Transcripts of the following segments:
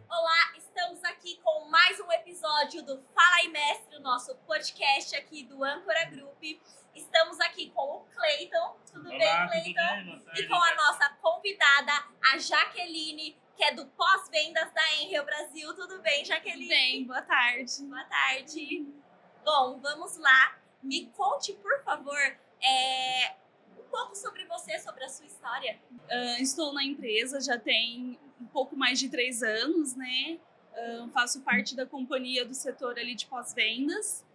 Olá, estamos aqui com mais um episódio do Fala aí Mestre, o nosso podcast aqui do Âncora Group. Estamos aqui com o Cleiton, tudo bem, Cleiton? E com a nossa convidada, a Jaqueline, que é do pós-vendas da Enel Brasil. Tudo bem, Jaqueline? Tudo bem, boa tarde. Boa tarde. Bom, vamos lá. Me conte, por favor, um pouco sobre você, sobre a sua história. Estou na empresa já tem um pouco mais de 3 anos, né? Faço parte da companhia do setor ali de pós-vendas.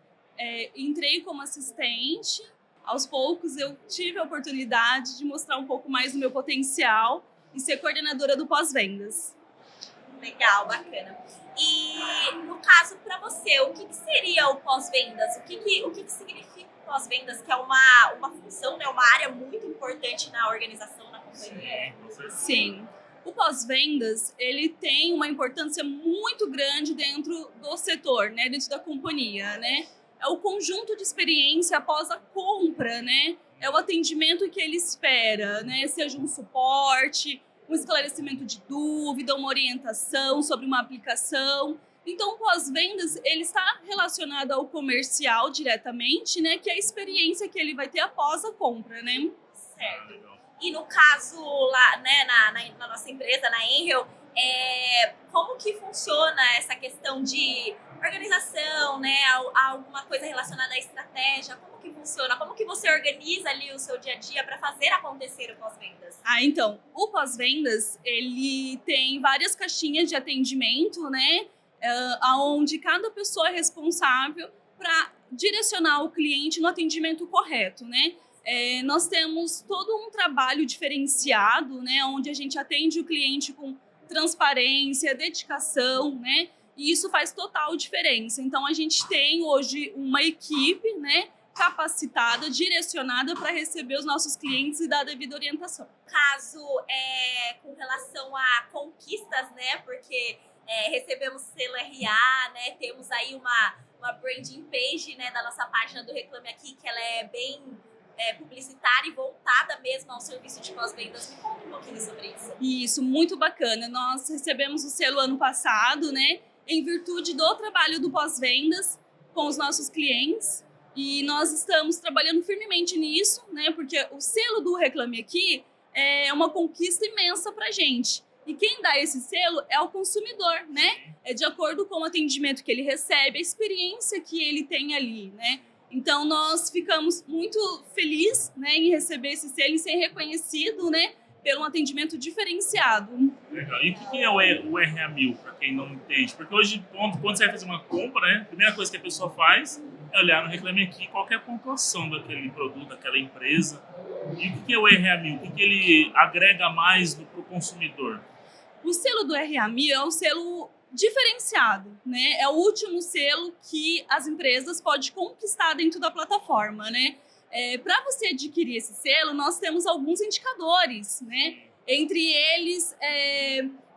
Entrei como assistente. Aos poucos eu tive a oportunidade de mostrar um pouco mais do meu potencial e ser coordenadora do pós-vendas. Legal, bacana. E no caso, para você, o que seria o pós-vendas? O que significa o pós-vendas, que é uma função, né, uma área muito importante na organização, na companhia? Sim. O pós-vendas, ele tem uma importância muito grande dentro do setor, né, dentro da companhia, né? É o conjunto de experiência após a compra, né? É o atendimento que ele espera, né? Seja um suporte, um esclarecimento de dúvida, uma orientação sobre uma aplicação. Então, o pós-vendas, ele está relacionado ao comercial diretamente, né? Que é a experiência que ele vai ter após a compra, né? Certo. E no caso, lá, né, na nossa empresa, na Enel, como que funciona essa questão de organização, né? Alguma coisa relacionada à estratégia? Como que funciona? Como que você organiza ali o seu dia a dia para fazer acontecer o pós-vendas? Então, o pós-vendas, ele tem várias caixinhas de atendimento, né? Onde cada pessoa é responsável para direcionar o cliente no atendimento correto, né? Nós temos todo um trabalho diferenciado, né? Onde a gente atende o cliente com transparência, dedicação, né? E isso faz total diferença. Então, a gente tem hoje uma equipe, né, capacitada, direcionada para receber os nossos clientes e dar a devida orientação. Caso com relação a conquistas, né? Porque recebemos selo RA, né? Temos aí uma branding page, né, da nossa página do Reclame Aqui, que ela é bem publicitária e voltada mesmo ao serviço de pós-vendas. Me conta um pouquinho sobre isso. Isso, muito bacana. Nós recebemos o selo ano passado, né, em virtude do trabalho do pós-vendas com os nossos clientes. E nós estamos trabalhando firmemente nisso, né, porque o selo do Reclame Aqui é uma conquista imensa para a gente. E quem dá esse selo é o consumidor, né? É de acordo com o atendimento que ele recebe, a experiência que ele tem ali, né? Então, nós ficamos muito felizes, né, em receber esse selo e ser reconhecido, né, pelo atendimento diferenciado. Legal. E o que é o RA1000, para quem não entende? Porque hoje, quando você vai fazer uma compra, né, a primeira coisa que a pessoa faz é olhar no Reclame Aqui qual é a pontuação daquele produto, daquela empresa. E o que é o RA1000? O que ele agrega mais para o consumidor? O selo do RA1000 é o selo diferenciado, né? É o último selo que as empresas podem conquistar dentro da plataforma, né? Para você adquirir esse selo, nós temos alguns indicadores, né? Entre eles,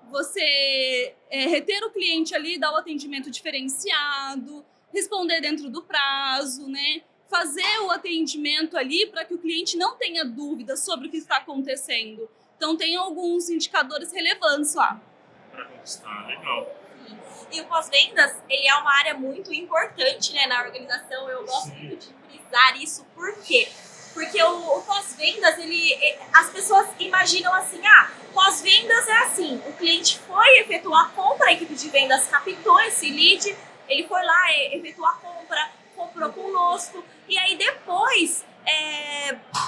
você reter o cliente ali, dar o atendimento diferenciado, responder dentro do prazo, né? Fazer o atendimento ali para que o cliente não tenha dúvidas sobre o que está acontecendo. Então, tem alguns indicadores relevantes lá. Para conquistar, legal. E o pós-vendas, ele é uma área muito importante, né, na organização. Eu gosto muito de frisar isso. Por quê? Porque o pós-vendas, as pessoas imaginam assim, pós-vendas é assim, o cliente foi efetuar a compra, a equipe de vendas captou esse lead, ele foi lá, efetuou a compra, comprou conosco, e aí depois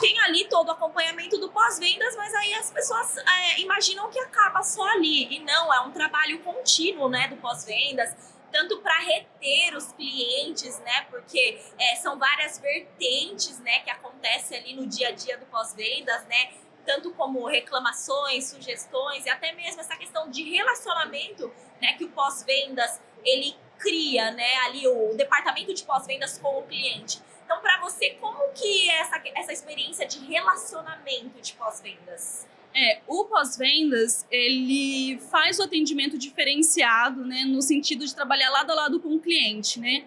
tem ali todo o acompanhamento do pós-vendas, mas aí as pessoas imaginam que acaba só ali, e não, é um trabalho contínuo, né, do pós-vendas, tanto para reter os clientes, né, porque são várias vertentes, né, que acontecem ali no dia a dia do pós-vendas, né, tanto como reclamações, sugestões e até mesmo essa questão de relacionamento, né, que o pós-vendas ele cria, né, ali o departamento de pós-vendas com o cliente. Então, para você, como que é essa experiência de relacionamento de pós-vendas? O pós-vendas, ele faz o atendimento diferenciado, né, no sentido de trabalhar lado a lado com o cliente, né?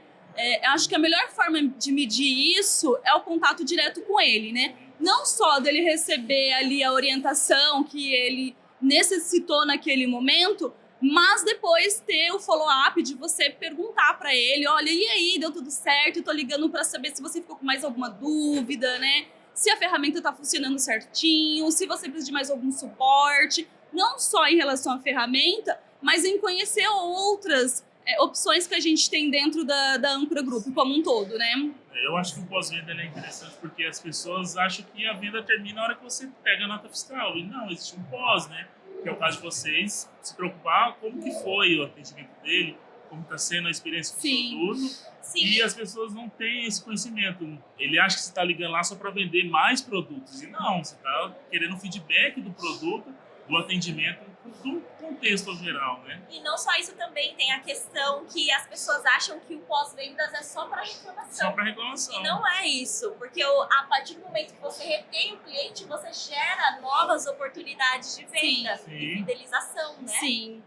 Acho que a melhor forma de medir isso é o contato direto com ele, né? não só dele receber ali a orientação que ele necessitou naquele momento, mas depois ter o follow-up de você perguntar para ele, olha, e aí, deu tudo certo? Eu tô ligando para saber se você ficou com mais alguma dúvida, né? Se a ferramenta tá funcionando certinho, se você precisa de mais algum suporte, não só em relação à ferramenta, mas em conhecer outras opções que a gente tem dentro da Âncora Group como um todo, né? Eu acho que o pós-venda é interessante porque as pessoas acham que a venda termina na hora que você pega a nota fiscal. E não, existe um pós, né? Que é o caso de vocês, se preocupar como que foi o atendimento dele, como está sendo a experiência com o produto. Sim. E as pessoas não têm esse conhecimento. Ele acha que você está ligando lá só para vender mais produtos. E não, você está querendo feedback do produto, do atendimento, do contexto geral, né? E não só isso, também tem a questão que as pessoas acham que o pós-vendas é só para reclamação. Só para reclamação. E não é isso, porque a partir do momento que você retém o cliente, você gera novas oportunidades de venda e fidelização, né? Sim.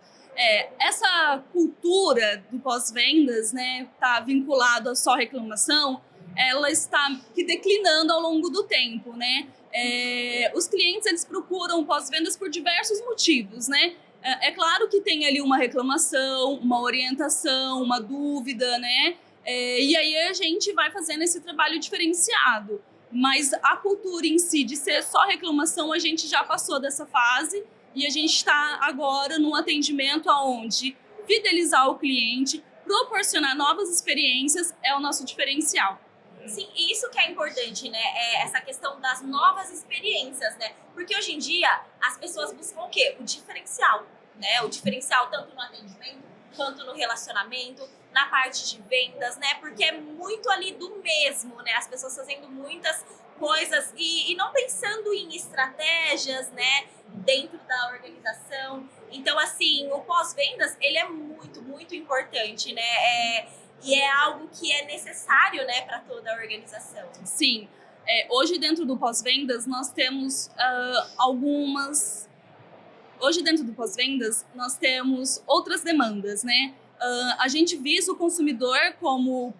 Essa cultura do pós-vendas, né, tá vinculado a só reclamação, ela está declinando ao longo do tempo, né? Os clientes, eles procuram pós-vendas por diversos motivos, né? É claro que tem ali uma reclamação, uma orientação, uma dúvida, né? E aí a gente vai fazendo esse trabalho diferenciado. Mas a cultura em si de ser só reclamação, a gente já passou dessa fase e a gente está agora num atendimento onde fidelizar o cliente, proporcionar novas experiências é o nosso diferencial. Sim, e isso que é importante, né? Essa questão das novas experiências, né? Porque hoje em dia as pessoas buscam o quê? O diferencial, né? O diferencial tanto no atendimento, quanto no relacionamento, na parte de vendas, né? Porque é muito ali do mesmo, né? As pessoas fazendo muitas coisas e não pensando em estratégias, né? Dentro da organização. Então, assim, o pós-vendas, ele é muito, muito importante, né? E é algo que é necessário, né, para toda a organização. Sim. Hoje, dentro do pós-vendas, nós temos algumas... Hoje, dentro do pós-vendas, nós temos outras demandas, né? A gente visa o consumidor como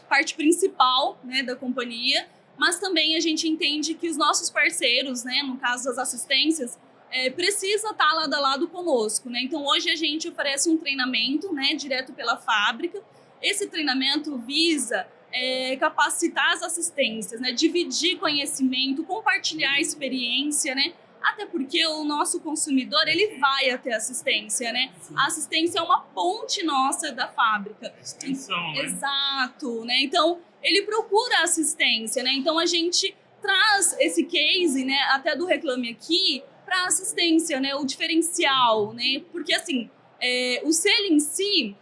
parte principal, né, da companhia, mas também a gente entende que os nossos parceiros, né, no caso das assistências, precisa estar lado a lado conosco, né? Então, hoje a gente oferece um treinamento, né, direto pela fábrica. Esse treinamento visa capacitar as assistências, né, dividir conhecimento, compartilhar experiência, né? Até porque o nosso consumidor, ele vai até a assistência, né? A assistência é uma ponte nossa da fábrica. Extensão, né? Exato, né? Então, ele procura assistência, né? Então, a gente traz esse case, né, até do Reclame Aqui, para assistência, né? O diferencial, né? Porque, assim, o selo em si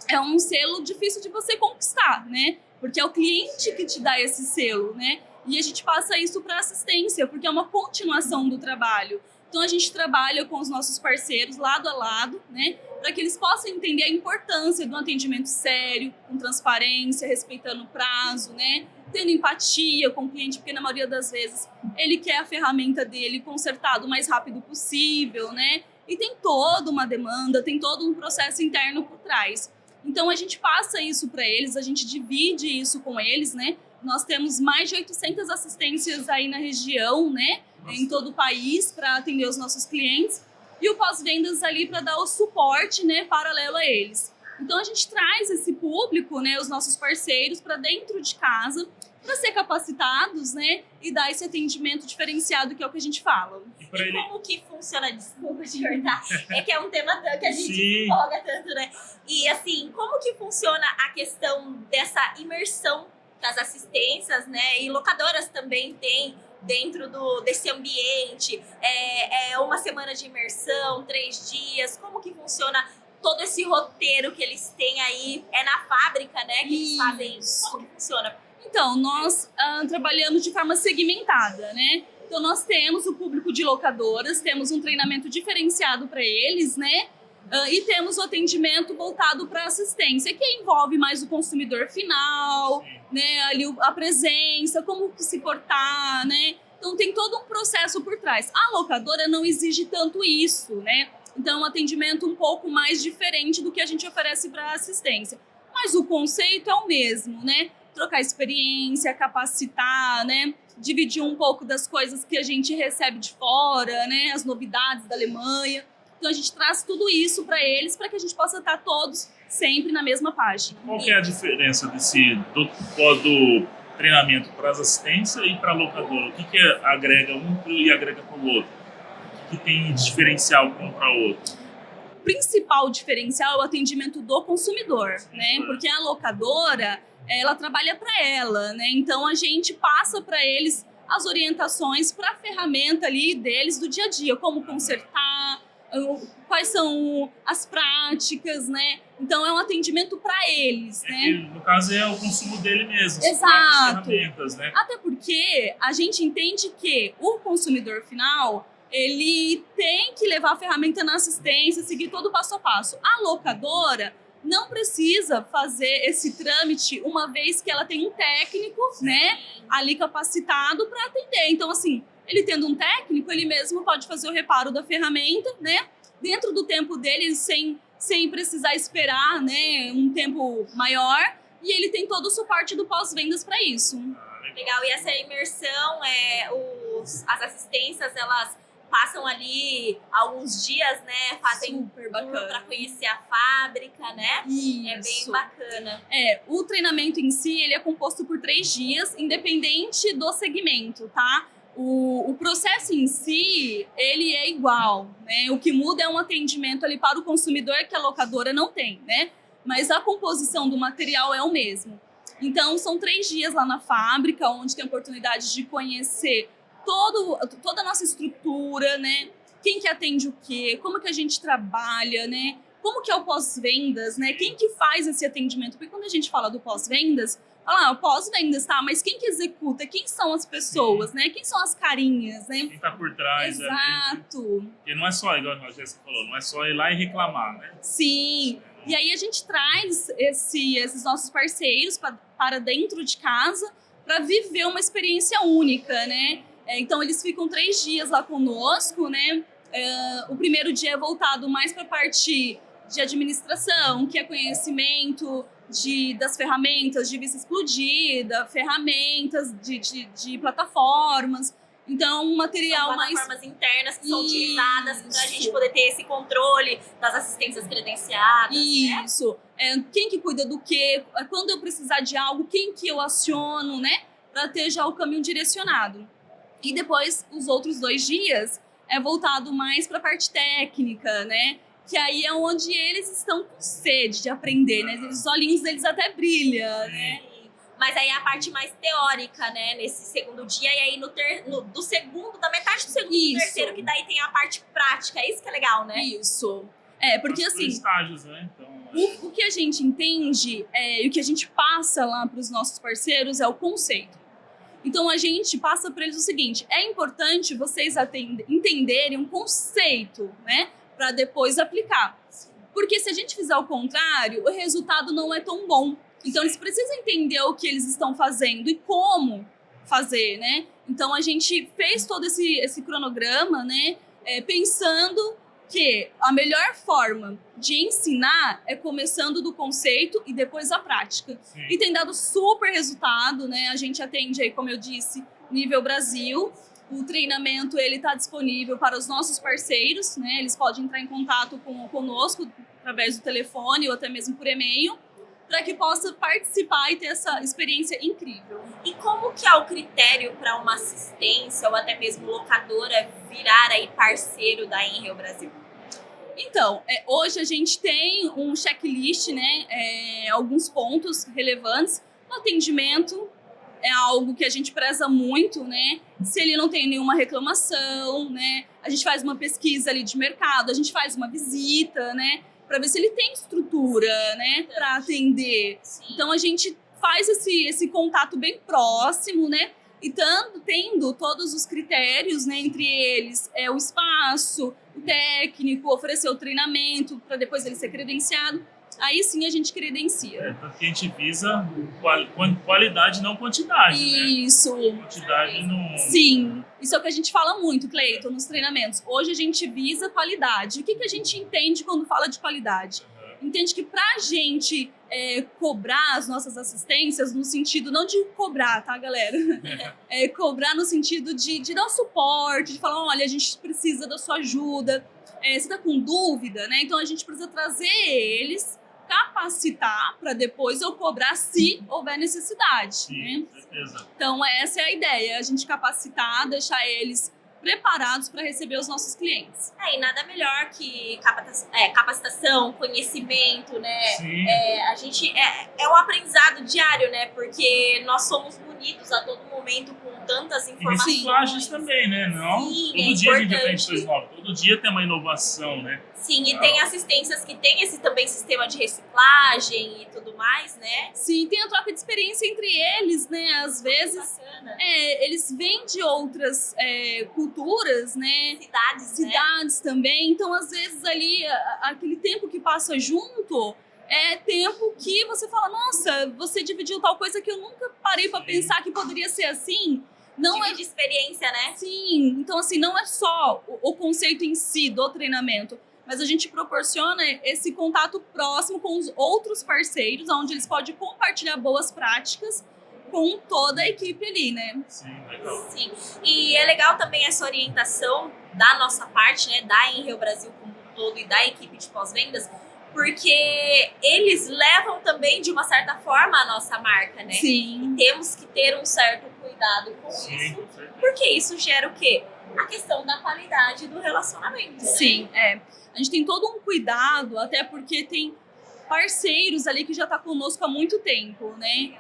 é um selo difícil de você conquistar, né? Porque é o cliente que te dá esse selo, né? E a gente passa isso para assistência, porque é uma continuação do trabalho. Então, a gente trabalha com os nossos parceiros lado a lado, né? Para que eles possam entender a importância do atendimento sério, com transparência, respeitando o prazo, né? Tendo empatia com o cliente, porque na maioria das vezes ele quer a ferramenta dele consertada o mais rápido possível, né? E tem toda uma demanda, tem todo um processo interno por trás. Então, a gente passa isso para eles, a gente divide isso com eles, né? Nós temos mais de 800 assistências aí na região, né? Em todo o país, para atender os nossos clientes. E o pós-vendas ali para dar o suporte, né, paralelo a eles. Então, a gente traz esse público, né, os nossos parceiros, para dentro de casa, para ser capacitados, né, e dar esse atendimento diferenciado, que é o que a gente fala. E como que funciona, desculpa te cortar, que é um tema que a gente se empolga tanto, né? E assim, como que funciona a questão dessa imersão das assistências, né? E locadoras também têm dentro desse ambiente, uma semana de imersão, 3 dias, como que funciona todo esse roteiro que eles têm aí, na fábrica, né, que eles fazem isso, como que funciona? Então, nós trabalhamos de forma segmentada, né? Então, nós temos o público de locadoras, temos um treinamento diferenciado para eles, né? E temos o atendimento voltado para assistência, que envolve mais o consumidor final, né? Ali a presença, como se portar, né? Então, tem todo um processo por trás. A locadora não exige tanto isso, né? Então, é um atendimento um pouco mais diferente do que a gente oferece para assistência. Mas o conceito é o mesmo, né? trocar experiência, capacitar, né? Dividir um pouco das coisas que a gente recebe de fora, né? As novidades da Alemanha. Então a gente traz tudo isso para eles, para que a gente possa estar todos sempre na mesma página. Qual que é a diferença do treinamento para as assistências e para a locadora? O que agrega um e agrega para o outro? O que tem de diferencial um para o outro? O principal diferencial é o atendimento do consumidor, né? Porque a locadora, ela trabalha para ela, né? Então a gente passa para eles as orientações para a ferramenta ali deles do dia a dia, como consertar, quais são as práticas, né? Então é um atendimento para eles, né? No caso é o consumo dele mesmo. Exato. Ferramentas, né? Até porque a gente entende que o consumidor final, ele tem que levar a ferramenta na assistência, seguir todo o passo a passo. A locadora não precisa fazer esse trâmite uma vez que ela tem um técnico, né, ali capacitado para atender. Então, assim, ele tendo um técnico, ele mesmo pode fazer o reparo da ferramenta, né, dentro do tempo dele, sem precisar esperar, né, um tempo maior, e ele tem todo o suporte do pós-vendas para isso. Legal, e essa imersão, as assistências, elas passam ali alguns dias, né? Fazem super bacana para conhecer a fábrica, né? Isso. É bem bacana. O treinamento em si, ele é composto por 3 dias, independente do segmento, tá? O processo em si, ele é igual, né? O que muda é um atendimento ali para o consumidor que a locadora não tem, né? Mas a composição do material é o mesmo. Então, são 3 dias lá na fábrica, onde tem a oportunidade de conhecer toda a nossa estrutura, né? Quem que atende o quê? Como que a gente trabalha, né? Como que é o pós-vendas, né? Quem que faz esse atendimento? Porque quando a gente fala do pós-vendas, fala, pós-vendas, tá? Mas quem que executa? Quem são as pessoas, né? Quem são as carinhas, né? Quem tá por trás. Exato. Ali. Porque não é só, igual a Jéssica falou, não é só ir lá e reclamar, né? Sim. E aí a gente traz esses nossos parceiros para dentro de casa para viver uma experiência única, né? Então, eles ficam 3 dias lá conosco, né? O primeiro dia é voltado mais para a parte de administração, que é conhecimento das ferramentas de vista explodida, ferramentas de plataformas. Então, um material são mais... plataformas internas que são utilizadas para a gente poder ter esse controle das assistências credenciadas. Isso. Né? Quem que cuida do quê? Quando eu precisar de algo, quem que eu aciono, né? Para ter já o caminho direcionado. E depois, os outros 2 dias, é voltado mais para a parte técnica, né? Que aí é onde eles estão com sede de aprender, né? Os olhinhos deles até brilham, né? Mas aí é a parte mais teórica, né? Nesse segundo dia. E aí da metade do segundo e terceiro, que daí tem a parte prática. É isso que é legal, né? Isso. Porque assim... estágios, né? Então, o que a gente entende e o que a gente passa lá para os nossos parceiros é o conceito. Então, a gente passa para eles o seguinte, é importante vocês entenderem um conceito, né? Para depois aplicar. Porque se a gente fizer o contrário, o resultado não é tão bom. Então, eles precisam entender o que eles estão fazendo e como fazer, né? Então, a gente fez todo esse cronograma, né? Pensando que a melhor forma de ensinar é começando do conceito e depois a prática. Sim. E tem dado super resultado, né? A gente atende aí, como eu disse, nível Brasil. O treinamento, ele está disponível para os nossos parceiros, né? Eles podem entrar em contato conosco através do telefone ou até mesmo por e-mail, para que possa participar e ter essa experiência incrível. E como que é o critério para uma assistência ou até mesmo locadora virar aí parceiro da Enel Brasil? Então, hoje a gente tem um checklist, né? Alguns pontos relevantes. O atendimento é algo que a gente preza muito, né? Se ele não tem nenhuma reclamação, né? A gente faz uma pesquisa ali de mercado, a gente faz uma visita, né? Para ver se ele tem estrutura, né? Para atender. Sim. Então, a gente faz esse contato bem próximo, né? E tendo todos os critérios, né? Entre eles, o espaço, o técnico, oferecer o treinamento para depois ele ser credenciado. Aí sim a gente credencia. Porque a gente visa qualidade, não quantidade, Isso. né? Quantidade não... Sim, isso é o que a gente fala muito, Cleiton, nos treinamentos. Hoje a gente visa qualidade. O que a gente entende quando fala de qualidade? entende que pra gente cobrar as nossas assistências, no sentido não de cobrar, tá, galera? Cobrar no sentido de dar o suporte, de falar, olha, a gente precisa da sua ajuda, você tá com dúvida, né? Então a gente precisa trazer eles, capacitar para depois eu cobrar se houver necessidade. Sim, né? com certeza. Então essa é a ideia, a gente capacitar, deixar eles preparados para receber os nossos clientes. E nada melhor que capacitação, conhecimento, né? Sim. A gente é um aprendizado diário, né? Porque nós somos munidos a todo momento com tantas E informações. reciclagens também, né? Não? Sim, Todo é dia a gente importante. aprende coisas novas. Todo dia tem uma inovação, né? Sim, e tem assistências que tem esse também sistema de reciclagem e tudo mais, né? Sim, tem a troca de experiência entre eles, né? Às vezes Bacana. eles vêm de outras culturas, né? Cidades, né? Também. Então, às vezes, ali, aquele tempo que passa junto é tempo que você fala, nossa, você dividiu tal coisa que eu nunca parei para pensar que poderia ser assim. Não Tipo de experiência, né? Sim, então assim, não é só o conceito em si do treinamento, mas a gente proporciona esse contato próximo com os outros parceiros, onde eles podem compartilhar boas práticas com toda a equipe ali, né? Sim, legal. Sim. E é legal também essa orientação da nossa parte, né? Da Enreal Brasil como um todo e da equipe de pós-vendas, porque eles levam também, de uma certa forma, a nossa marca, né? Sim. E temos que ter um certo cuidado com Sim, isso, com certeza. porque isso gera o quê? A questão da qualidade do relacionamento, né? Sim, a gente tem todo um cuidado, até porque tem parceiros ali que já tá conosco há muito tempo, né?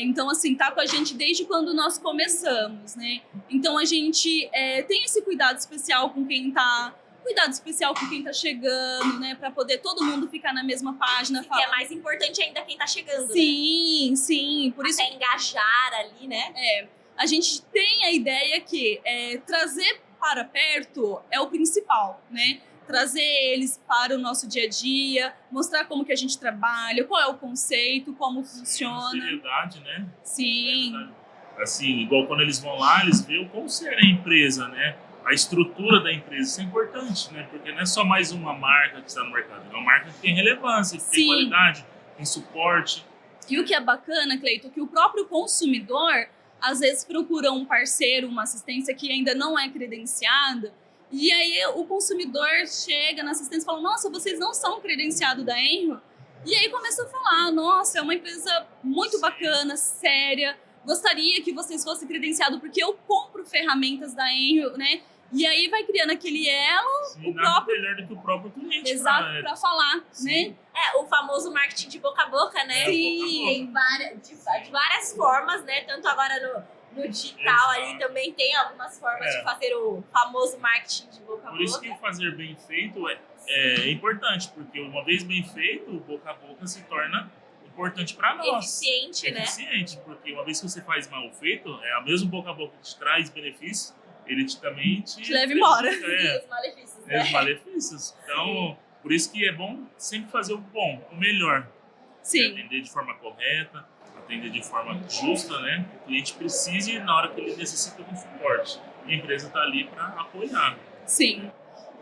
Então, assim, tá com a gente desde quando nós começamos, né? Então, a gente tem esse cuidado especial com quem tá... Cuidado especial com quem tá chegando, né? Pra poder todo mundo ficar na mesma página. Que é mais importante ainda quem tá chegando, Sim, sim. Por isso até engajar ali, né? a gente tem a ideia que trazer para perto é o principal, né? Trazer eles para o nosso dia a dia, mostrar como que a gente trabalha, qual é o conceito, como funciona. Seriedade, né? Sim. Assim, igual quando eles vão lá, eles veem como ser a empresa, né? A estrutura da empresa, isso é importante, né? Porque não é só mais uma marca que está no mercado, é uma marca que tem relevância, que tem qualidade, tem suporte. E o que é bacana, Cleito, que o próprio consumidor às vezes procura um parceiro, uma assistência que ainda não é credenciada, e aí o consumidor chega na assistência e fala, nossa, vocês não são credenciados da Enreal? E aí começa a falar, nossa, é uma empresa muito bacana, séria, gostaria que vocês fossem credenciados porque eu compro ferramentas da Enreal, né? E aí vai criando aquele elo, Sim, o próprio... melhor do que o próprio cliente. Exato, para falar, Sim. né? O famoso marketing de boca a boca, né? Sim. Tem de várias formas, né? Tanto agora no digital ali também tem algumas formas de fazer o famoso marketing de boca a boca. Por isso que fazer bem feito é importante, porque uma vez bem feito, o boca a boca se torna importante para nós. Eficiente, né? Eficiente, porque uma vez que você faz mal feito, a mesmo boca a boca que te traz benefícios, ele também te leva embora. E os malefícios, né? Os malefícios. Então, por isso que é bom sempre fazer o bom, o melhor. Sim. Atender de forma correta, atender de forma justa, né? Que o cliente precise na hora que ele necessita de um suporte. E a empresa está ali para apoiar. Sim.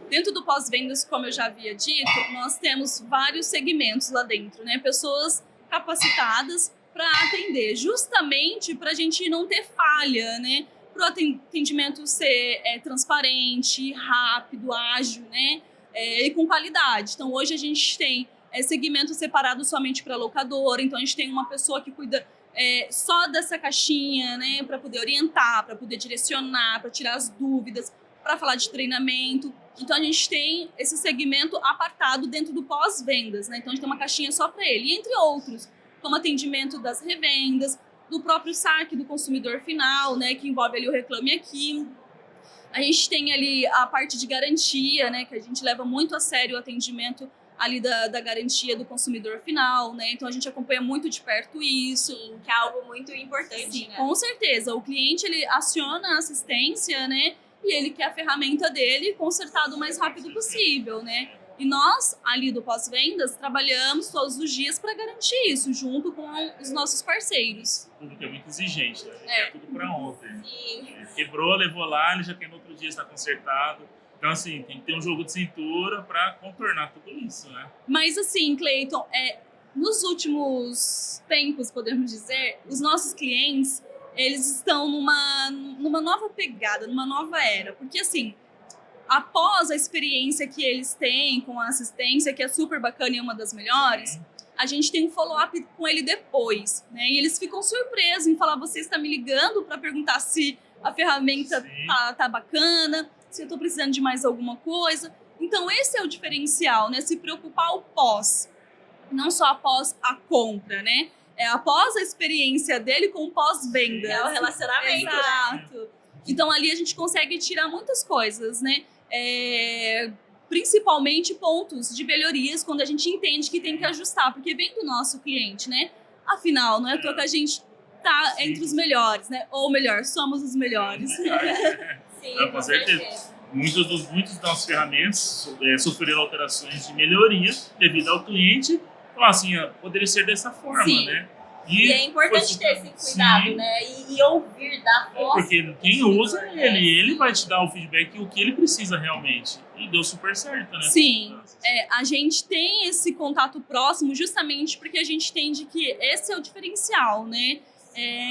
Dentro do pós-vendas, como eu já havia dito, nós temos vários segmentos lá dentro, né? Pessoas capacitadas para atender, justamente para a gente não ter falha, né? Para o atendimento ser transparente, rápido, ágil, né? E com qualidade. Então, hoje a gente tem segmentos separados somente para locadora, então a gente tem uma pessoa que cuida só dessa caixinha, né? Para poder orientar, para poder direcionar, para tirar as dúvidas, para falar de treinamento. Então, a gente tem esse segmento apartado dentro do pós-vendas, né? Então, a gente tem uma caixinha só para ele, e entre outros, como atendimento das revendas, do próprio saque do consumidor final, né, que envolve ali o Reclame Aqui. A gente tem ali a parte de garantia, né, que a gente leva muito a sério o atendimento ali da garantia do consumidor final, né, então a gente acompanha muito de perto isso. Sim, que é algo muito importante, Sim, né? com certeza. O cliente, ele aciona a assistência, né, e ele quer a ferramenta dele consertada o mais rápido possível, né. E nós, ali do pós-vendas, trabalhamos todos os dias para garantir isso, junto com os nossos parceiros. O público é muito exigente, né? Ele quer tudo para ontem. Sim. Quebrou, levou lá, ele já quer no outro dia estar consertado. Então, assim, tem que ter um jogo de cintura para contornar tudo isso, né? Mas assim, Cleiton, nos últimos tempos, podemos dizer, os nossos clientes, eles estão numa nova pegada, numa nova era. Porque assim, após a experiência que eles têm com a assistência, que é super bacana e uma das melhores, a gente tem um follow-up com ele depois, né? E eles ficam surpresos em falar, você está me ligando para perguntar se a ferramenta tá bacana, se eu estou precisando de mais alguma coisa. Então esse é o diferencial, né? Se preocupar o pós, não só após a compra, né? É após a experiência dele com o pós-venda. É o relacionamento. Exato. Então ali a gente consegue tirar muitas coisas, né? Principalmente pontos de melhorias quando a gente entende que tem que ajustar, porque vem do nosso cliente, né? Afinal, não é à toa que a gente tá entre os melhores, né? Ou melhor, somos os melhores. Sim, com certeza. Muitos dos nossos ferramentas sofreram alterações de melhoria devido ao cliente. Falar assim, poderia ser dessa forma, sim, né? E é importante ter esse cuidado, né? E ouvir da voz. Porque quem usa ele vai te dar o feedback o que ele precisa realmente. E deu super certo, né? Sim, a gente tem esse contato próximo justamente porque a gente entende que esse é o diferencial, né?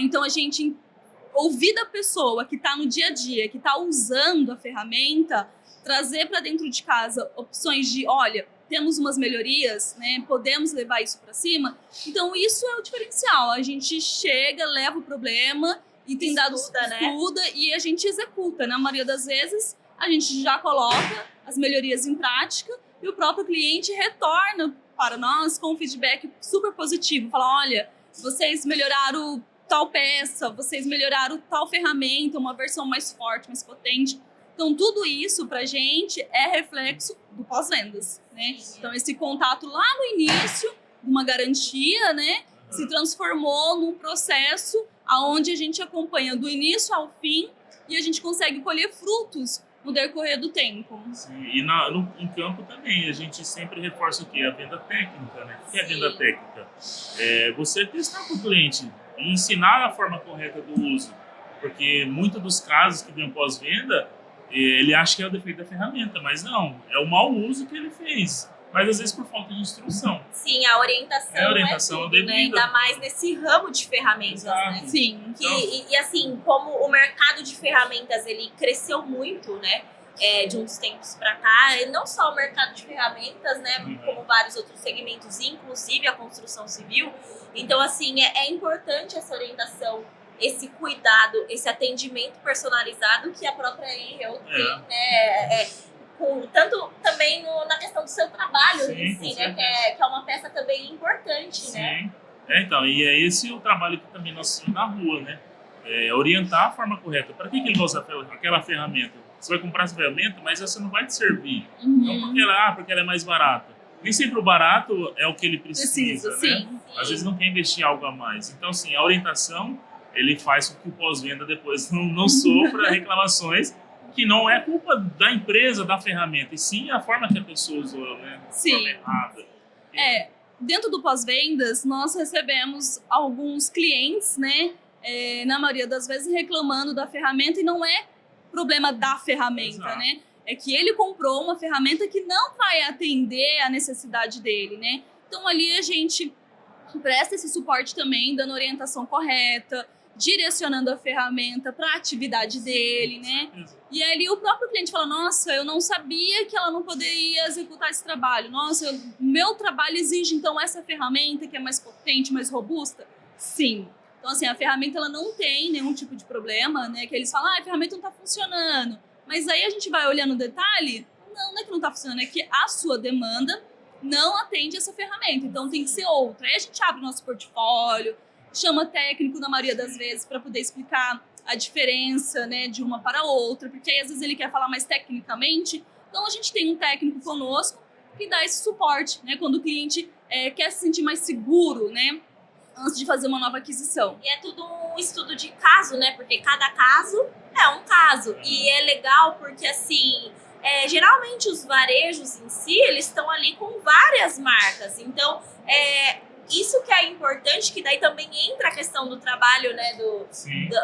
Então a gente ouvir da pessoa que está no dia a dia, que está usando a ferramenta, trazer para dentro de casa opções de, olha, temos umas melhorias, né? Podemos levar isso para cima. Então, isso é o diferencial. A gente chega, leva o problema e tem dados, estuda, né? E a gente executa. Na maioria das vezes, a gente já coloca as melhorias em prática e o próprio cliente retorna para nós com um feedback super positivo. Fala, olha, vocês melhoraram tal peça, vocês melhoraram tal ferramenta, uma versão mais forte, mais potente. Então, tudo isso pra gente é reflexo do pós-vendas, né? Então, esse contato lá no início, de uma garantia, né? Se transformou num processo onde a gente acompanha do início ao fim e a gente consegue colher frutos no decorrer do tempo. Sim, e em campo também, a gente sempre reforça o quê? A venda técnica, né? O que é a venda técnica? Você testar com o cliente e ensinar a forma correta do uso. Porque muitos dos casos que vem pós-venda, ele acha que é o defeito da ferramenta, mas não, é o mau uso que ele fez. Mas às vezes por falta de instrução. Sim, a orientação é tudo, né? Ainda mais nesse ramo de ferramentas, né? Sim. E assim, como o mercado de ferramentas ele cresceu muito, né? De uns tempos para cá, e não só o mercado de ferramentas, né? Como vários outros segmentos, inclusive a construção civil. Então, assim, é importante essa orientação, esse cuidado, esse atendimento personalizado que a própria Enel tem, né? Tanto também na questão do seu trabalho, sim, né? Que é uma peça também importante, sim, né? Então, e é esse o trabalho que também nós temos na rua, né? Orientar a forma correta. Para que ele vai usar aquela ferramenta? Você vai comprar essa ferramenta, mas essa não vai te servir. Não porque ela é mais barata. Nem sempre o barato é o que ele precisa, né? Sim. Às vezes não quer investir em algo a mais. Então, assim, a orientação, ele faz com que o pós-venda depois não sofra reclamações, que não é culpa da empresa, da ferramenta, e sim a forma que a pessoa usou, né? De forma errada. Dentro do pós-vendas, nós recebemos alguns clientes, né? Na maioria das vezes reclamando da ferramenta, e não é problema da ferramenta, né? É que ele comprou uma ferramenta que não vai atender a necessidade dele, né? Então ali a gente presta esse suporte também, dando orientação correta, direcionando a ferramenta para a atividade dele, né? E ali o próprio cliente fala, nossa, eu não sabia que ela não poderia executar esse trabalho. Nossa, meu trabalho exige então essa ferramenta que é mais potente, mais robusta? Sim. Então assim, a ferramenta ela não tem nenhum tipo de problema, né? Que eles falam, a ferramenta não está funcionando. Mas aí a gente vai olhando o detalhe, não é que não está funcionando, é que a sua demanda não atende essa ferramenta, então tem que ser outra. Aí a gente abre o nosso portfólio, chama técnico na maioria das vezes para poder explicar a diferença, né, de uma para outra, porque aí às vezes ele quer falar mais tecnicamente, então a gente tem um técnico conosco que dá esse suporte, né, quando o cliente quer se sentir mais seguro, né, antes de fazer uma nova aquisição. E é tudo um estudo de caso, né, porque cada caso é um caso, e é legal porque assim, geralmente os varejos em si, eles estão ali com várias marcas, então isso que é importante, que daí também entra a questão do trabalho, né,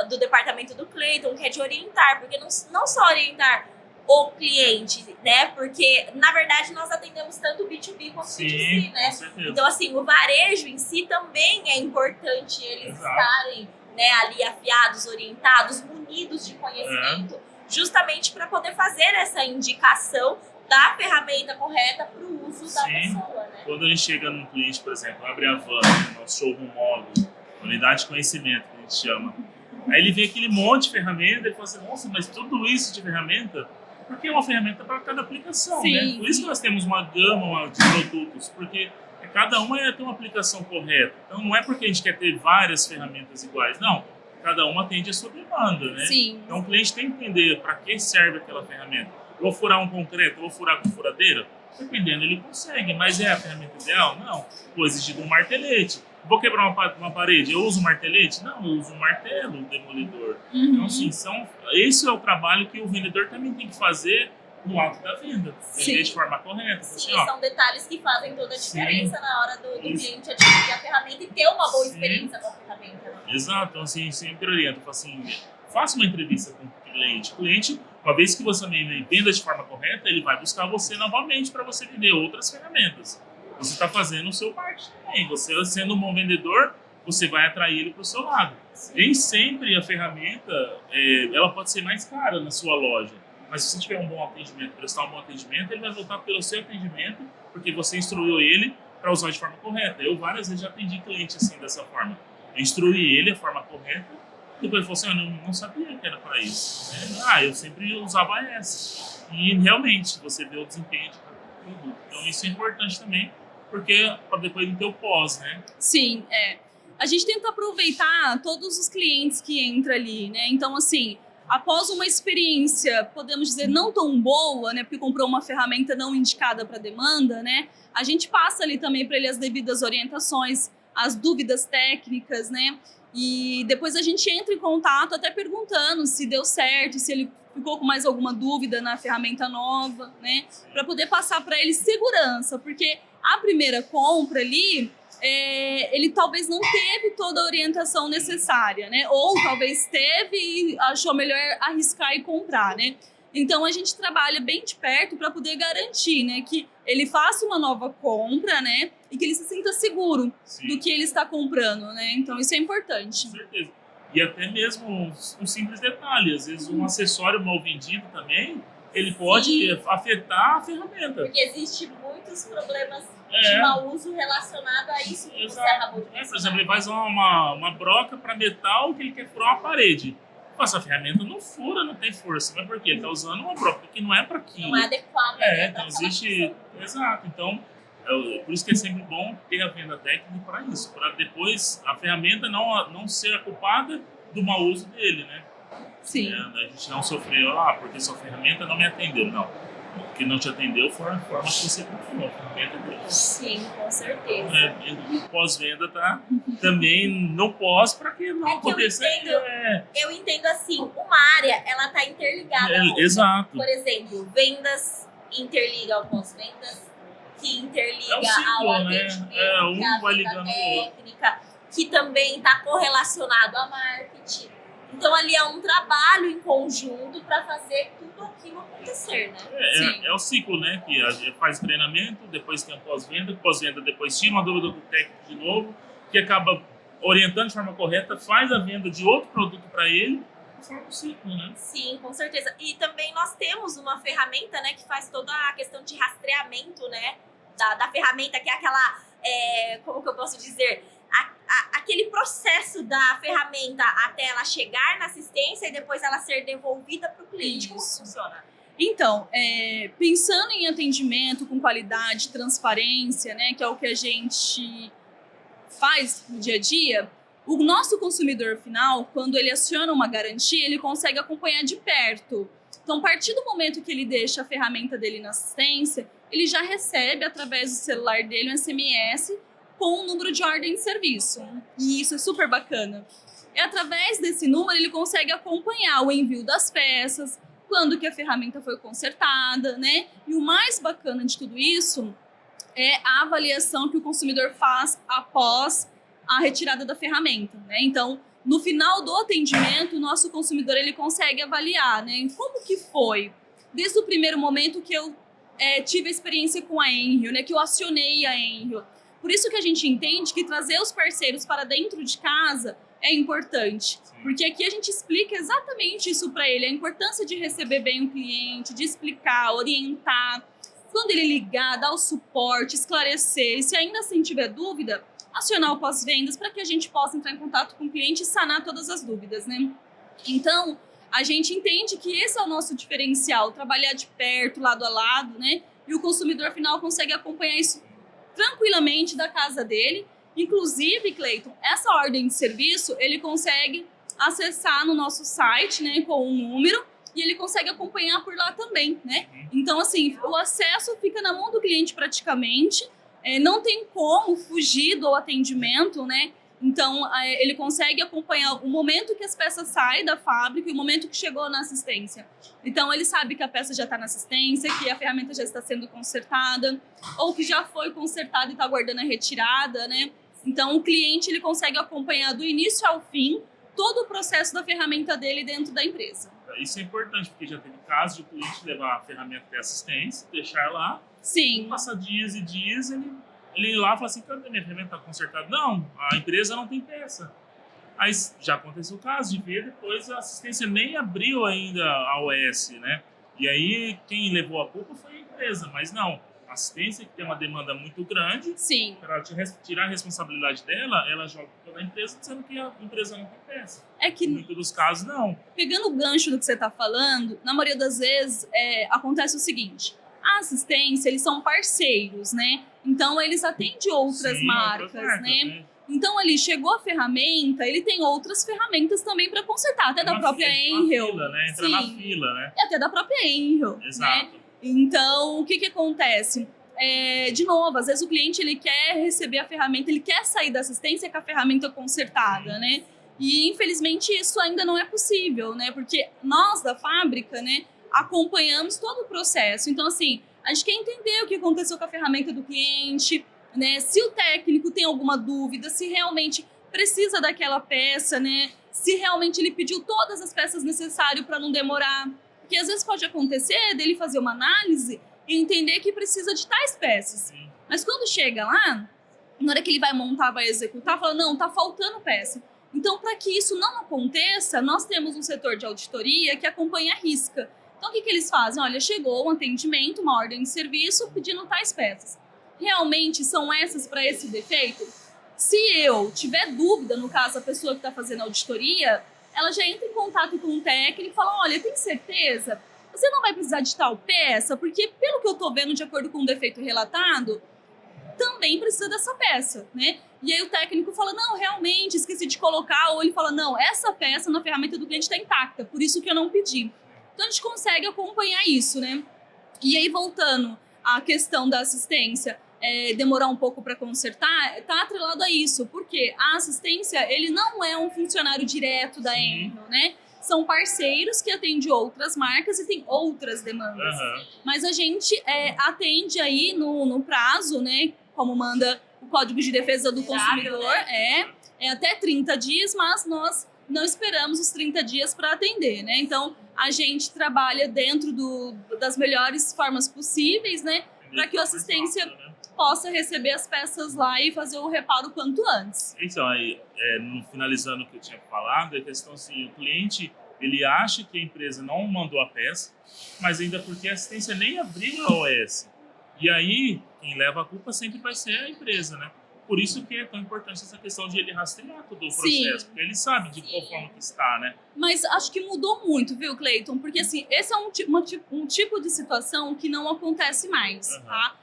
do departamento do Cleiton, que é de orientar, porque não só orientar o cliente, né? Porque, na verdade, nós atendemos tanto o B2B quanto o B2C, né? Com certeza. Então, assim, o varejo em si também é importante eles estarem, né, ali afiados, orientados, munidos de conhecimento, justamente para poder fazer essa indicação da ferramenta correta para o uso da pessoa, né? Quando a gente chega num cliente, por exemplo, abre a van, né, nosso showroom móvel, unidade de conhecimento, que a gente chama. Aí ele vê aquele monte de ferramenta e fala assim, nossa, mas tudo isso de ferramenta? Porque é uma ferramenta para cada aplicação, né? Por isso que nós temos uma gama de produtos, porque cada uma tem uma aplicação correta. Então não é porque a gente quer ter várias ferramentas iguais, não. Cada uma atende a sua demanda, né? Sim. Então o cliente tem que entender para que serve aquela ferramenta. Eu vou furar um concreto, eu vou furar com furadeira? Dependendo, ele consegue, mas é a ferramenta ideal? Não. Vou exigir um martelete. Vou quebrar uma parede, eu uso um martelete? Não, eu uso um martelo, um demolidor. Então, assim, esse é o trabalho que o vendedor também tem que fazer no ato da venda. Vender de forma correta. Sim, assim, são detalhes que fazem toda a diferença na hora do cliente adquirir a ferramenta e ter uma boa experiência com a ferramenta. Né? Exato, então, assim, sempre oriento. Eu falo assim, faça uma entrevista com o cliente. O cliente, uma vez que você venda de forma correta, ele vai buscar você novamente para você vender outras ferramentas. Você está fazendo o seu parte também. Você, sendo um bom vendedor, você vai atrair ele para o seu lado. Nem sempre a ferramenta ela pode ser mais cara na sua loja. Mas se você tiver um bom atendimento, prestar um bom atendimento, ele vai voltar pelo seu atendimento, porque você instruiu ele para usar de forma correta. Eu várias vezes já atendi cliente assim, dessa forma. Eu instruí ele a forma correta, depois ele falou assim, eu não sabia que era para isso. Eu sempre usava essa. E realmente, você vê o desempenho de cada produto. Então isso é importante também, porque para depois não ter o pós, né? Sim, a gente tenta aproveitar todos os clientes que entram ali, né? Então, assim, após uma experiência, podemos dizer, não tão boa, né? Porque comprou uma ferramenta não indicada para demanda, né? A gente passa ali também para ele as devidas orientações, as dúvidas técnicas, né? E depois a gente entra em contato até perguntando se deu certo, se ele ficou com mais alguma dúvida na ferramenta nova, né? Para poder passar para ele segurança, porque a primeira compra ali, ele talvez não teve toda a orientação necessária, né? Ou talvez teve e achou melhor arriscar e comprar, né? Então a gente trabalha bem de perto para poder garantir, né, que ele faça uma nova compra, né, e que ele se sinta seguro do que ele está comprando, né? Então isso é importante. Com certeza. E até mesmo um simples detalhe, às vezes um acessório mal vendido também, ele pode afetar a ferramenta. Porque existem muitos problemas de mau uso relacionado a isso que você acabou de mencionar. Por exemplo, ele faz uma broca para metal que ele quer furar uma parede. Essa ferramenta não fura, não tem força. Mas por quê? Ele está usando uma broca que não é para aquilo. Não é adequada. Então existe... Exato. Então, por isso que é sempre bom ter a venda técnica para isso. Para depois a ferramenta não ser a culpada do mau uso dele, né? Sim. A gente não sofrer, porque sua ferramenta não me atendeu. Não. O que não te atendeu foi a forma que você comprou a ferramenta dele. Sim, com certeza. O pós-venda tá também no pós para que não aconteça. Eu entendo assim, uma área, ela tá interligada a outra. Exato. Por exemplo, vendas interliga ao pós-vendas, que interliga ao atendimento, que a venda técnica, que também está correlacionado a marketing. Então ali é um trabalho em conjunto para fazer tudo aquilo acontecer, né? É o ciclo, né? Que a gente faz treinamento, depois tem o pós-venda depois tira uma dúvida do técnico de novo, que acaba orientando de forma correta, faz a venda de outro produto para ele, forma o ciclo, né? Sim, com certeza. E também nós temos uma ferramenta, né, que faz toda a questão de rastreamento, né, da ferramenta, que é aquela, como que eu posso dizer, aquele processo da ferramenta até ela chegar na assistência e depois ela ser devolvida para o cliente. Como funciona? Então, pensando em atendimento com qualidade, transparência, né, que é o que a gente faz no dia a dia, o nosso consumidor final, quando ele aciona uma garantia, ele consegue acompanhar de perto. Então, a partir do momento que ele deixa a ferramenta dele na assistência, ele já recebe, através do celular dele, um SMS com o número de ordem de serviço. E isso é super bacana. E através desse número, ele consegue acompanhar o envio das peças, quando que a ferramenta foi consertada, né? E o mais bacana de tudo isso é a avaliação que o consumidor faz após a retirada da ferramenta, né? Então, no final do atendimento, o nosso consumidor ele consegue avaliar, né? Como que foi? desde o primeiro momento que eu tive a experiência com a Enrio, né, que eu acionei a Enrio. Por isso que a gente entende que trazer os parceiros para dentro de casa é importante, porque aqui a gente explica exatamente isso para ele, a importância de receber bem o cliente, de explicar, orientar, quando ele ligar, dar o suporte, esclarecer, e se ainda assim tiver dúvida, acionar o pós-vendas para que a gente possa entrar em contato com o cliente e sanar todas as dúvidas, né? Então, a gente entende que esse é o nosso diferencial, trabalhar de perto, lado a lado, né? E o consumidor final consegue acompanhar isso tranquilamente da casa dele. Inclusive, Cleiton, essa ordem de serviço, ele consegue acessar no nosso site, né, com um número, e ele consegue acompanhar por lá também, né? Então, assim, o acesso fica na mão do cliente praticamente, não tem como fugir do atendimento, né? Então, ele consegue acompanhar o momento que as peças saem da fábrica e o momento que chegou na assistência. Então, ele sabe que a peça já está na assistência, que a ferramenta já está sendo consertada, ou que já foi consertada e está aguardando a retirada, né? Então, o cliente ele consegue acompanhar do início ao fim todo o processo da ferramenta dele dentro da empresa. Isso é importante, porque já teve casos de o cliente levar a ferramenta de assistência, deixar lá, Sim. Passar dias e dias, ele ir lá e fala assim, cadê minha ferramenta? Está consertada? Não, a empresa não tem peça. Aí já aconteceu o caso de ver, depois a assistência nem abriu ainda a OS, né? E aí quem levou a culpa foi a empresa, mas não. A assistência, que tem uma demanda muito grande, Sim. para ela tirar a responsabilidade dela, ela joga pela empresa, dizendo que a empresa não tem peça. É que, em muitos dos casos, não. Pegando o gancho do que você está falando, na maioria das vezes acontece o seguinte, a assistência, eles são parceiros, né? Então, eles atendem outras marcas, né? Então, ali chegou a ferramenta, ele tem outras ferramentas também para consertar, até da própria Enrio. Entra na fila, né? E até da própria Enrio. Exato. Né? Então, o que acontece? De novo, às vezes o cliente ele quer receber a ferramenta, ele quer sair da assistência com a ferramenta consertada, né? E, infelizmente, isso ainda não é possível, né? Porque nós, da fábrica, né, acompanhamos todo o processo. Então, assim, a gente quer entender o que aconteceu com a ferramenta do cliente, né? Se o técnico tem alguma dúvida, se realmente precisa daquela peça, né? Se realmente ele pediu todas as peças necessárias para não demorar. Porque às vezes pode acontecer dele fazer uma análise e entender que precisa de tais peças. Sim. Mas quando chega lá, na hora que ele vai montar, vai executar, fala, não, tá faltando peça. Então, para que isso não aconteça, nós temos um setor de auditoria que acompanha a risca. Então, o que eles fazem? Olha, chegou um atendimento, uma ordem de serviço pedindo tais peças. Realmente são essas para esse defeito? Se eu tiver dúvida, no caso, a pessoa que está fazendo a auditoria, ela já entra em contato com o técnico e fala, olha, tem certeza? Você não vai precisar de tal peça? Porque, pelo que eu estou vendo, de acordo com o defeito relatado, também precisa dessa peça, né? E aí o técnico fala, não, realmente, esqueci de colocar. Ou ele fala, não, essa peça na ferramenta do cliente está intacta, por isso que eu não pedi. Então, a gente consegue acompanhar isso, né? E aí, voltando à questão da assistência, demorar um pouco para consertar, está atrelado a isso. Porque a assistência, ele não é um funcionário direto da Enrio, né? São parceiros que atendem outras marcas e tem outras demandas. Mas a gente atende aí no prazo, né? Como manda o Código de Defesa do Consumidor, até 30 dias, mas nós não esperamos os 30 dias para atender, né? Então, a gente trabalha dentro das melhores formas possíveis, né? Para que a assistência possa receber as peças lá e fazer o reparo quanto antes. Então, aí, finalizando o que eu tinha falado, é a questão assim, o cliente, ele acha que a empresa não mandou a peça, mas ainda porque a assistência nem abriu a OS. E aí, quem leva a culpa sempre vai ser a empresa, né? Por isso que é tão importante essa questão de ele rastrear todo o processo, porque ele sabe de qual forma que está, né? Mas acho que mudou muito, viu, Cleiton? Porque, assim, esse é um tipo de situação que não acontece mais, tá?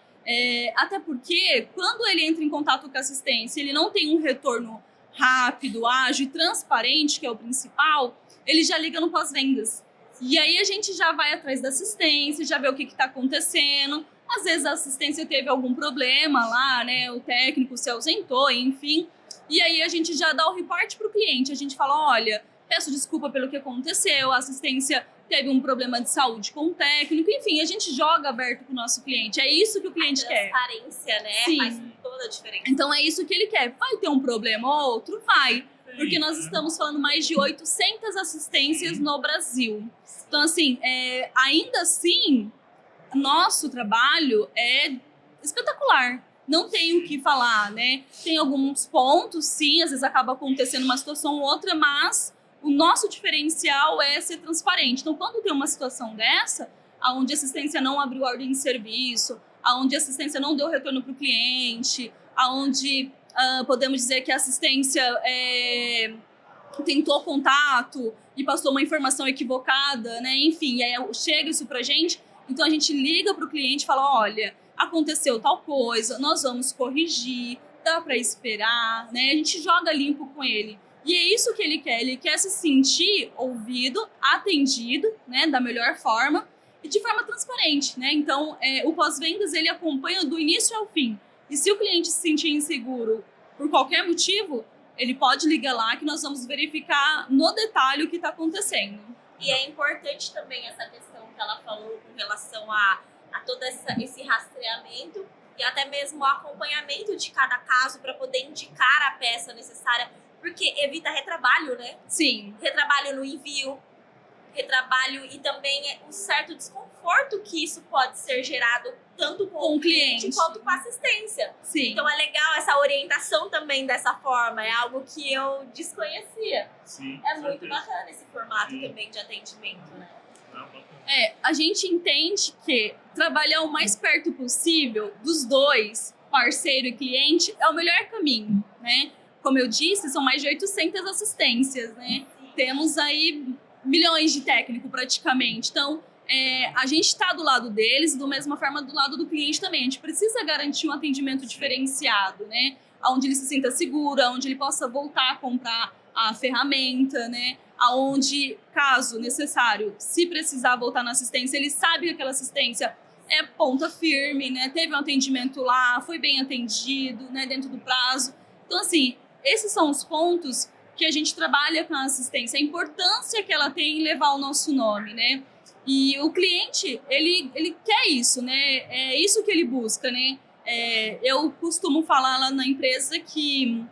Até porque, quando ele entra em contato com a assistência, ele não tem um retorno rápido, ágil e transparente, que é o principal, ele já liga no pós-vendas. E aí a gente já vai atrás da assistência, já vê o que está acontecendo. Às vezes a assistência teve algum problema lá, né? O técnico se ausentou, enfim. E aí a gente já dá o reporte para o cliente. A gente fala, olha, peço desculpa pelo que aconteceu, a assistência teve um problema de saúde com o técnico. Enfim, a gente joga aberto para o nosso cliente. É isso que o cliente quer. A transparência, né? Sim. Faz toda a diferença. Então é isso que ele quer. Vai ter um problema ou outro? Vai. porque nós estamos falando mais de 800 assistências no Brasil. Então, assim, ainda assim, nosso trabalho é espetacular. Não tem o que falar, né? Tem alguns pontos, sim, às vezes acaba acontecendo uma situação ou outra, mas o nosso diferencial é ser transparente. Então, quando tem uma situação dessa, onde a assistência não abriu ordem de serviço, onde a assistência não deu retorno para o cliente, onde podemos dizer que a assistência tentou contato e passou uma informação equivocada, né? Enfim, aí chega isso para a gente, então a gente liga para o cliente e fala, olha, aconteceu tal coisa, nós vamos corrigir, dá para esperar, né? A gente joga limpo com ele. E é isso que ele quer se sentir ouvido, atendido, né, da melhor forma e de forma transparente, né? Então, o pós-vendas, ele acompanha do início ao fim. E se o cliente se sentir inseguro por qualquer motivo, ele pode ligar lá que nós vamos verificar no detalhe o que está acontecendo. E é importante também essa questão que ela falou com relação a todo esse rastreamento e até mesmo o acompanhamento de cada caso para poder indicar a peça necessária, porque evita retrabalho, né? Sim. Retrabalho no envio, retrabalho e também um certo desconforto que isso pode ser gerado tanto com o cliente quanto com a assistência. Sim. Então é legal essa orientação também dessa forma, é algo que eu desconhecia. Sim, é muito bacana esse formato também de atendimento, né? A gente entende que trabalhar o mais perto possível dos dois, parceiro e cliente, é o melhor caminho, né? Como eu disse, são mais de 800 assistências, né? Sim. Temos aí milhões de técnicos praticamente. Então, a gente está do lado deles e, da mesma forma, do lado do cliente também. A gente precisa garantir um atendimento diferenciado, né? Onde ele se sinta seguro, onde ele possa voltar a comprar a ferramenta, né? Onde, caso necessário, se precisar voltar na assistência, ele sabe que aquela assistência é ponta firme, né? Teve um atendimento lá, foi bem atendido, né? Dentro do prazo. Então, assim, esses são os pontos que a gente trabalha com a assistência, a importância que ela tem em levar o nosso nome, né? E o cliente, ele quer isso, né? É isso que ele busca, né? Eu costumo falar lá na empresa que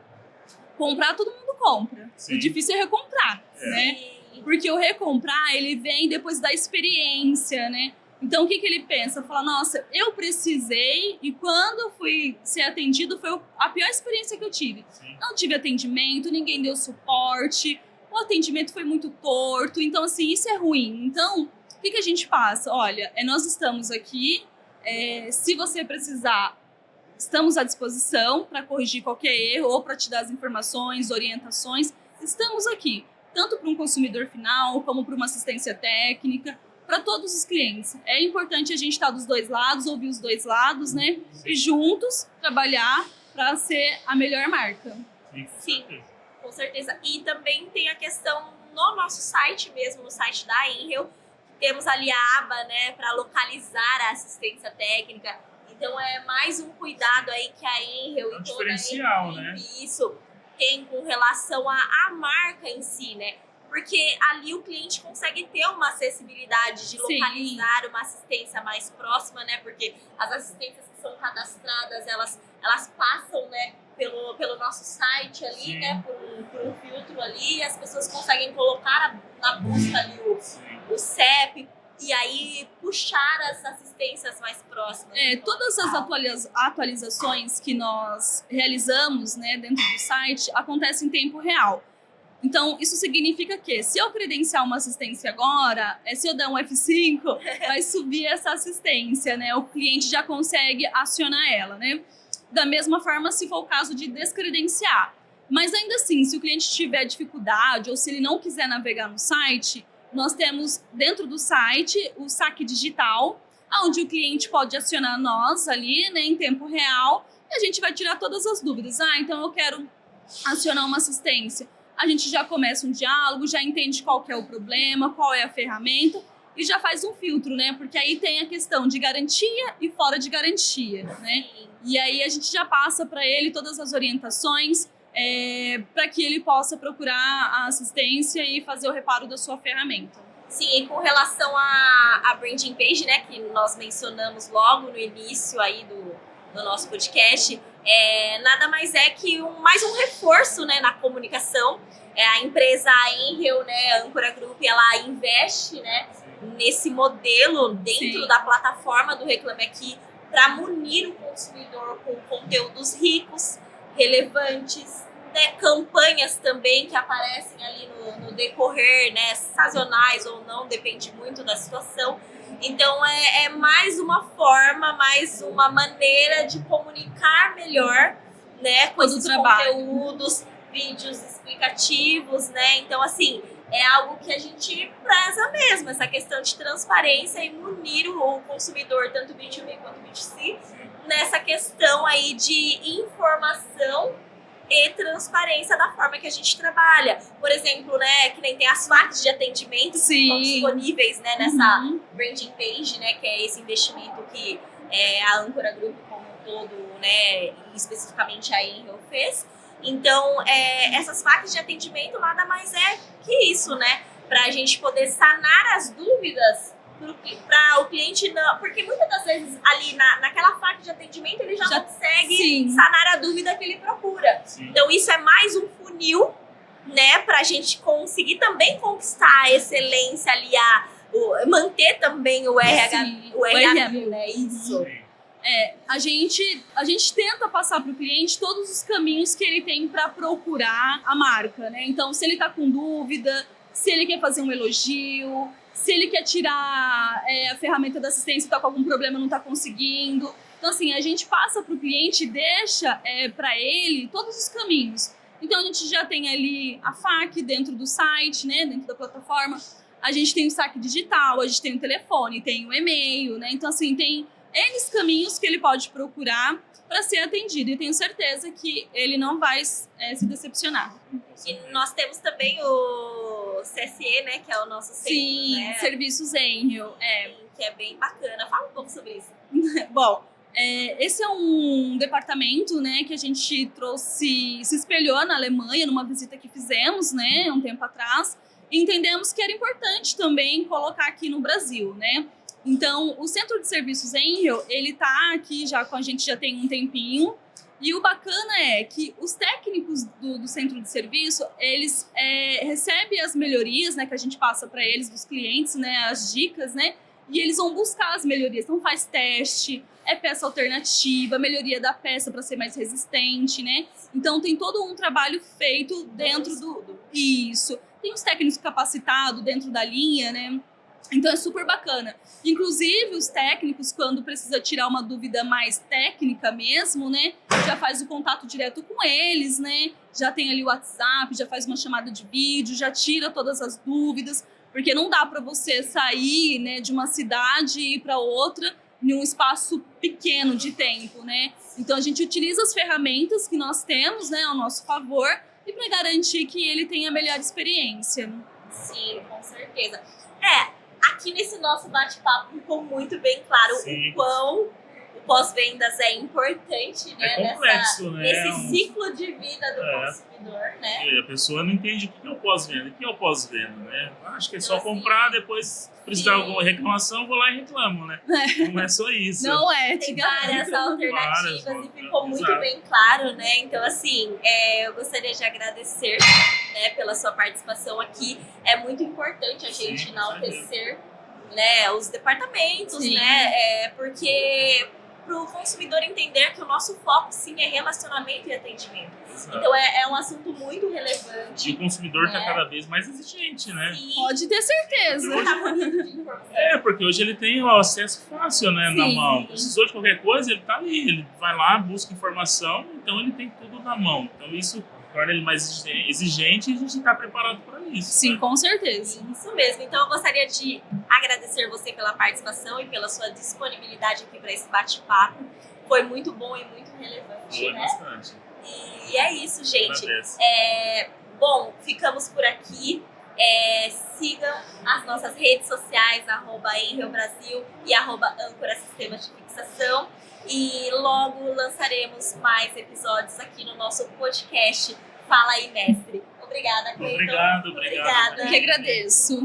comprar, todo mundo compra. Sim. O difícil é recomprar, né? Porque o recomprar, ele vem depois da experiência, né? Então, o que ele pensa? Fala, nossa, eu precisei e quando eu fui ser atendido foi a pior experiência que eu tive. Sim. Não tive atendimento, ninguém deu suporte, o atendimento foi muito torto. Então, assim, isso é ruim. Então, o que a gente passa? Olha, nós estamos aqui, se você precisar, estamos à disposição para corrigir qualquer erro ou para te dar as informações, orientações. Estamos aqui, tanto para um consumidor final, como para uma assistência técnica, para todos os clientes. É importante a gente estar dos dois lados, ouvir os dois lados, né? E juntos trabalhar para ser a melhor marca. Sim, com certeza. E também tem a questão no nosso site mesmo, no site da Enel, temos ali a aba, né, para localizar a assistência técnica. Então é mais um cuidado aí que a Enel e toda a equipe, né? Isso, tem com relação à marca em si, né? Porque ali o cliente consegue ter uma acessibilidade de localizar Sim. uma assistência mais próxima, né? Porque as assistências que são cadastradas, elas passam, né, pelo nosso site ali, Sim. né? Por um filtro ali, e as pessoas conseguem colocar na busca ali o CEP, e aí puxar as assistências mais próximas. Todas as atualizações que nós realizamos, né, dentro do site acontecem em tempo real. Então, isso significa que se eu credenciar uma assistência agora, se eu der um F5, vai subir essa assistência, né? O cliente já consegue acionar ela, né? Da mesma forma, se for o caso de descredenciar. Mas ainda assim, se o cliente tiver dificuldade ou se ele não quiser navegar no site, nós temos dentro do site o saque digital, onde o cliente pode acionar nós ali, né, em tempo real, e a gente vai tirar todas as dúvidas. Então eu quero acionar uma assistência. A gente já começa um diálogo, já entende qual que é o problema, qual é a ferramenta e já faz um filtro, né? Porque aí tem a questão de garantia e fora de garantia, né? E aí a gente já passa para ele todas as orientações para que ele possa procurar a assistência e fazer o reparo da sua ferramenta. Sim, e com relação à branding page, né, que nós mencionamos logo no início aí no nosso podcast, nada mais é que mais um reforço, né, na comunicação. A empresa Enel, né, a Âncora Group, ela investe, né, nesse modelo dentro da plataforma do Reclame Aqui para munir o consumidor com conteúdos ricos, relevantes, né, campanhas também que aparecem ali no decorrer, né, sazonais ou não, depende muito da situação. Então é mais uma forma, mais uma maneira de comunicar melhor, né, com esses conteúdos, vídeos explicativos, né? Então, assim, é algo que a gente preza mesmo, essa questão de transparência e munir o consumidor, tanto B2B quanto B2C, nessa questão aí de informação e transparência da forma que a gente trabalha. Por exemplo, né, que nem tem as faixas de atendimento que estão disponíveis, né, nessa branding page, né, que é esse investimento que a Âncora Group como um todo, né, especificamente a Enel fez. Então, essas faixas de atendimento nada mais é que isso, né, para a gente poder sanar as dúvidas para o cliente não, porque muitas das vezes ali naquela faixa de atendimento ele já consegue sanar a dúvida que ele procura. Sim. Então isso é mais um funil, né, para a gente conseguir também conquistar a excelência ali, manter também o RH, né, isso. A gente tenta passar para o cliente todos os caminhos que ele tem para procurar a marca, né? Então, se ele está com dúvida, se ele quer fazer um elogio, se ele quer tirar a ferramenta da assistência e está com algum problema e não está conseguindo. Então, assim, a gente passa para o cliente e deixa para ele todos os caminhos. Então, a gente já tem ali a FAQ dentro do site, né, dentro da plataforma. A gente tem o saque digital, a gente tem o telefone, tem o e-mail, né? Então, assim, tem N caminhos que ele pode procurar para ser atendido. E tenho certeza que ele não vai se decepcionar. E nós temos também o CSE, né, que é o nosso centro, Sim, né? Serviços Enel. Que é bem bacana. Fala um pouco sobre isso. Bom, esse é um departamento, né, que a gente se espelhou na Alemanha, numa visita que fizemos, né, um tempo atrás. E entendemos que era importante também colocar aqui no Brasil, né? Então, o Centro de Serviços Enel, ele tá aqui já com a gente já tem um tempinho. E o bacana é que os técnicos do Centro de Serviço, eles recebem as melhorias, né, que a gente passa para eles, dos clientes, né, as dicas, né? E eles vão buscar as melhorias. Então, faz teste, peça alternativa, melhoria da peça para ser mais resistente, né? Então, tem todo um trabalho feito dentro do... Isso. Tem os técnicos capacitados dentro da linha, né? Então é super bacana. Inclusive, os técnicos, quando precisa tirar uma dúvida mais técnica mesmo, né? Já faz o contato direto com eles, né? Já tem ali o WhatsApp, já faz uma chamada de vídeo, já tira todas as dúvidas. Porque não dá para você sair, né, de uma cidade e ir para outra em um espaço pequeno de tempo, né? Então a gente utiliza as ferramentas que nós temos, né, ao nosso favor e para garantir que ele tenha a melhor experiência. Sim, com certeza. Aqui nesse nosso bate-papo ficou muito bem claro o quão o pós-vendas é importante, né? É complexo, né? Nesse ciclo de vida do consumidor, né? E a pessoa não entende o que é o pós-venda. O que é o pós-venda, né? Acho que é só comprar, depois precisar de alguma reclamação, vou lá e reclamo, né? Não é só isso. Não é, tem várias alternativas e ficou muito bem claro, né? Então, assim, eu gostaria de agradecer, né, pela sua participação aqui. É muito importante a gente enaltecer, né, os departamentos, né? Porque para o consumidor entender que o nosso foco, sim, é relacionamento e atendimento. Exato. Então, é um assunto muito relevante. E o consumidor está cada vez mais exigente, né? Sim. Pode ter certeza. Porque hoje ele tem o acesso fácil, né, na mão. Precisou de qualquer coisa, ele está ali. Ele vai lá, busca informação, então ele tem tudo na mão. Então, isso torna ele mais exigente e a gente está preparado para isso. Sim, né? Com certeza. Isso mesmo. Então, eu gostaria de agradecer você pela participação e pela sua disponibilidade aqui para esse bate-papo. Foi muito bom e muito relevante. Foi né? bastante. E é isso, gente. Bom, ficamos por aqui. Sigam as nossas redes sociais, @Enel Brasil e @Âncora Sistemas de Fixação. E logo lançaremos mais episódios aqui no nosso podcast Fala aí, Mestre. Obrigada, Cleiton. Obrigado. Obrigada. Eu que agradeço.